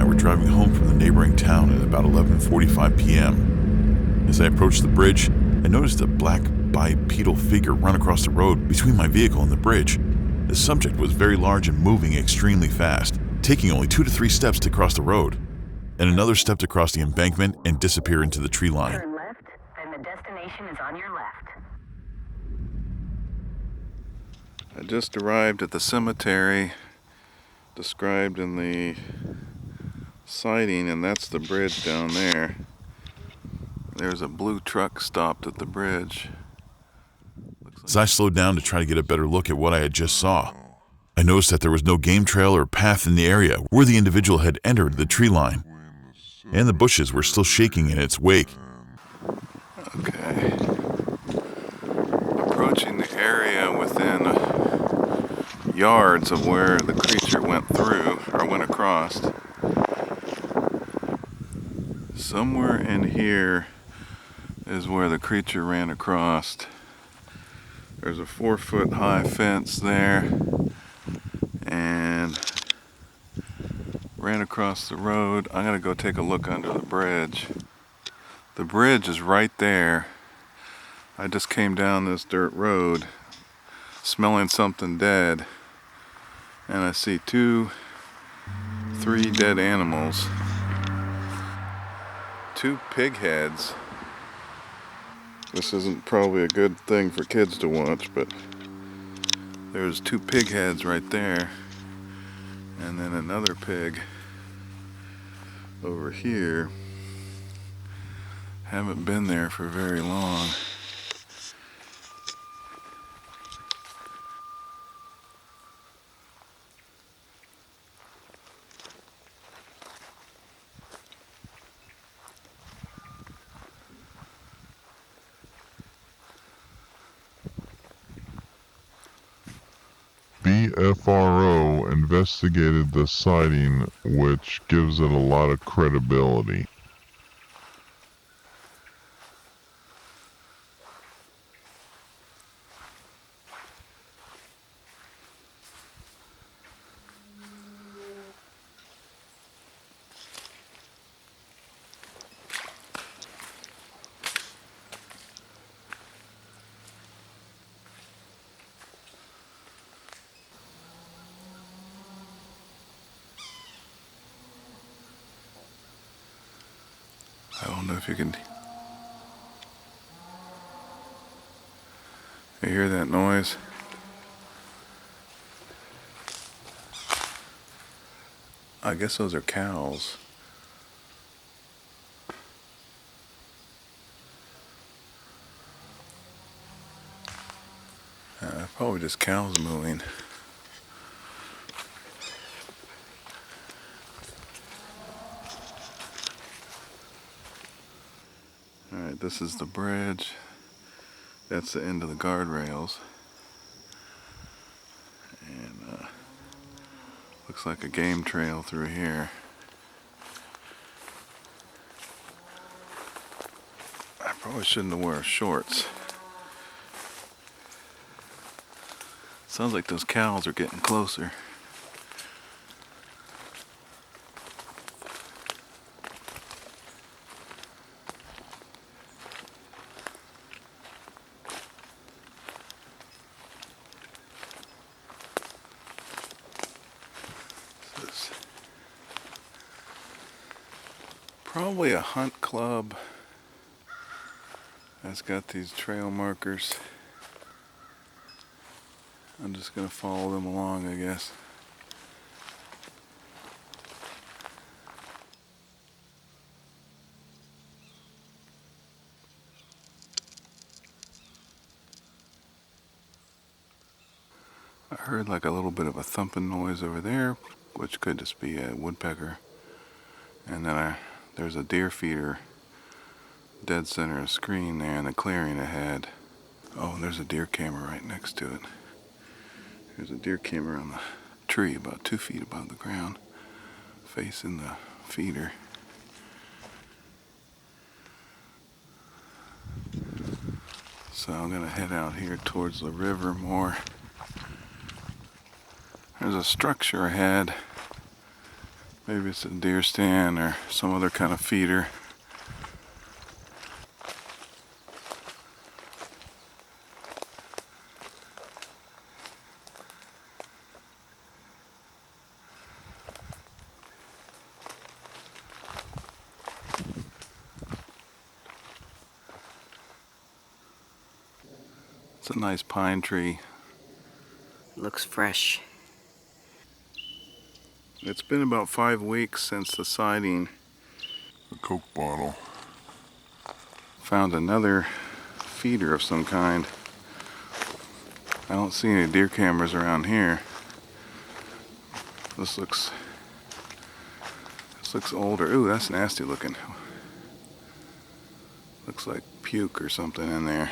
I were driving home from the neighboring town at about 11:45 p.m. As I approached the bridge, I noticed a black bipedal figure run across the road between my vehicle and the bridge. The subject was very large and moving extremely fast, taking only 2 to 3 steps to cross the road, and another step to cross the embankment and disappear into the tree line. Turn left, and the destination is on your left. I just arrived at the cemetery described in the sighting, and that's the bridge down there. There's a blue truck stopped at the bridge. As I slowed down to try to get a better look at what I had just saw, I noticed that there was no game trail or path in the area where the individual had entered the tree line, and the bushes were still shaking in its wake. Okay. Approaching the area within yards of where the creature went through, or went across. Somewhere in here is where the creature ran across. There's a 4-foot high fence there, and ran across the road. I'm gonna go take a look under the bridge. The bridge is right there. I just came down this dirt road smelling something dead, and I see 3 dead animals. 2 pig heads. This isn't probably a good thing for kids to watch, but there's 2 pig heads right there, and then another pig over here. Haven't been there for very long. BFRO investigated the sighting, which gives it a lot of credibility. I don't know if you can hear that noise. I guess those are cows. Probably just cows mooing. Alright, this is the bridge. That's the end of the guardrails. And looks like a game trail through here. I probably shouldn't have worn shorts. Sounds like those cows are getting closer. This is probably a hunt club that's got these trail markers. I'm just going to follow them along, I guess. I heard like a little bit of a thumping noise over there, which could just be a woodpecker. And then there's a deer feeder dead center of screen there in the clearing ahead. Oh, and there's a deer camera right next to it. There's a deer camera on the tree about 2 feet above the ground, facing the feeder. So I'm gonna head out here towards the river more. There's a structure ahead. Maybe it's a deer stand or some other kind of feeder. It's a nice pine tree. Looks fresh. It's been about 5 weeks since the sighting. A Coke bottle. Found another feeder of some kind. I don't see any deer cameras around here. This looks older. Ooh, that's nasty looking. Looks like puke or something in there.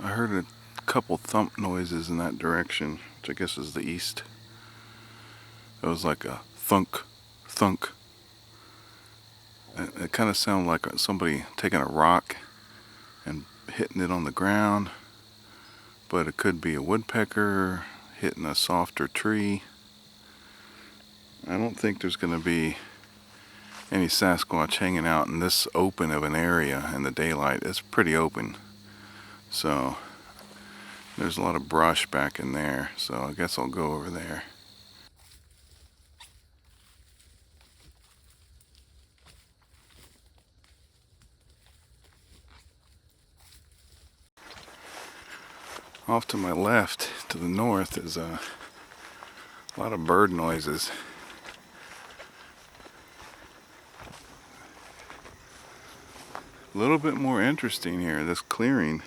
I heard a couple thump noises in that direction, which I guess is the east. It was like a thunk, thunk. It kind of sounded like somebody taking a rock and hitting it on the ground, but it could be a woodpecker hitting a softer tree. I don't think there's going to be any Sasquatch hanging out in this open of an area in the daylight. It's pretty open. So there's a lot of brush back in there, so I guess I'll go over there. Off to my left, to the north, is a lot of bird noises. A little bit more interesting here, this clearing.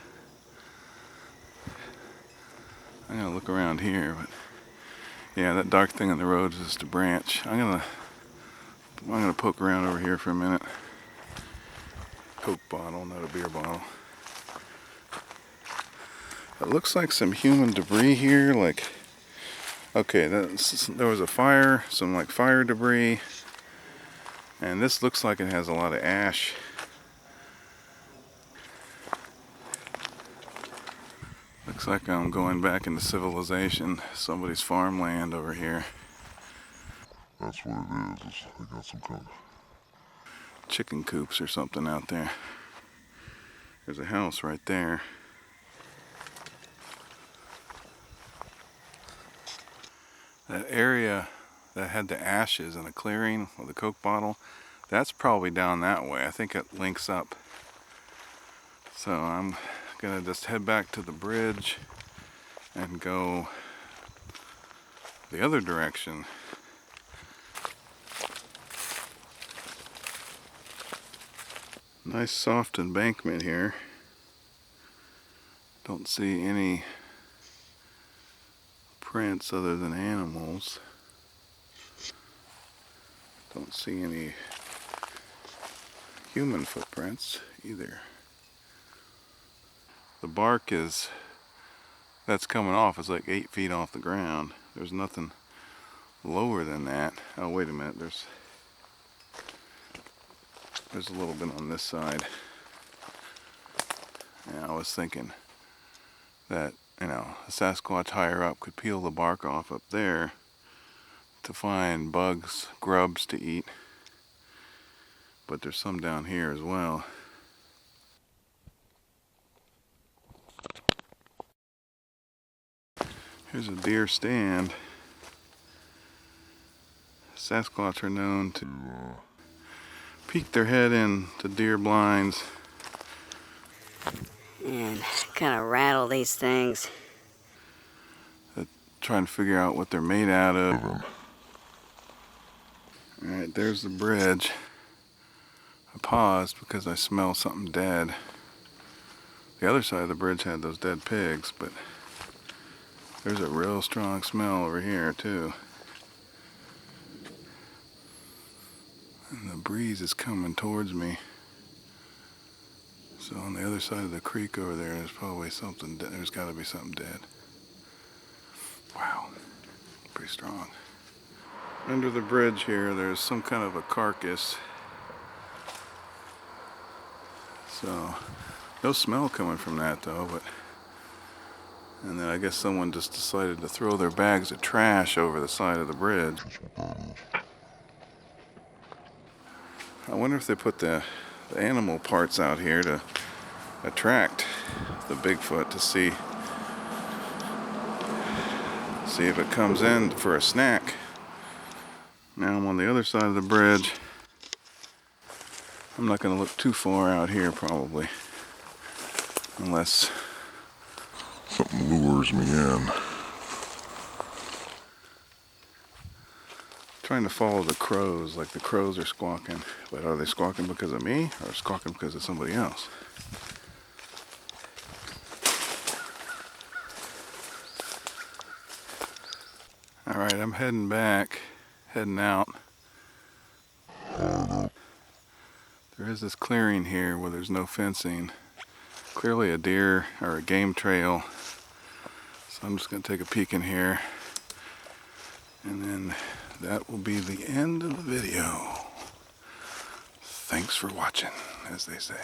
I'm gonna look around here, but yeah, that dark thing on the road is just a branch. I'm gonna poke around over here for a minute. Coke bottle, not a beer bottle. It looks like some human debris here, like, okay, there was a fire, some like fire debris, and this looks like it has a lot of ash. Looks like I'm going back into civilization, somebody's farmland over here. That's what it is. I got some kind of Chicken coops or something out there. There's a house right there. That area that had the ashes and a clearing with a Coke bottle, that's probably down that way. I think it links up. So I'm gonna just head back to the bridge and go the other direction. Nice soft embankment here. Don't see any prints other than animals. Don't see any human footprints either. The bark that's coming off is like 8 feet off the ground. There's nothing lower than that. Oh, wait a minute. There's a little bit on this side. Yeah, I was thinking that, a Sasquatch higher up could peel the bark off up there to find bugs, grubs to eat. But there's some down here as well. Here's a deer stand. Sasquatch are known to peek their head into deer blinds. And kind of rattle these things. Trying to figure out what they're made out of. Alright, there's the bridge. I paused because I smell something dead. The other side of the bridge had those dead pigs, but there's a real strong smell over here too. And the breeze is coming towards me. So on the other side of the creek over there, there's probably something, there's gotta be something dead. Wow, pretty strong. Under the bridge here, there's some kind of a carcass. So, no smell coming from that though, but... And then I guess someone just decided to throw their bags of trash over the side of the bridge. I wonder if they put the animal parts out here to attract the Bigfoot to see if it comes in for a snack. Now I'm on the other side of the bridge. I'm not going to look too far out here probably, unless something lures me in. Trying to follow the crows, like the crows are squawking. But are they squawking because of me or squawking because of somebody else? Alright, I'm heading out. There is this clearing here where there's no fencing. Clearly a deer or a game trail. So I'm just going to take a peek in here. And then that will be the end of the video. Thanks for watching, as they say.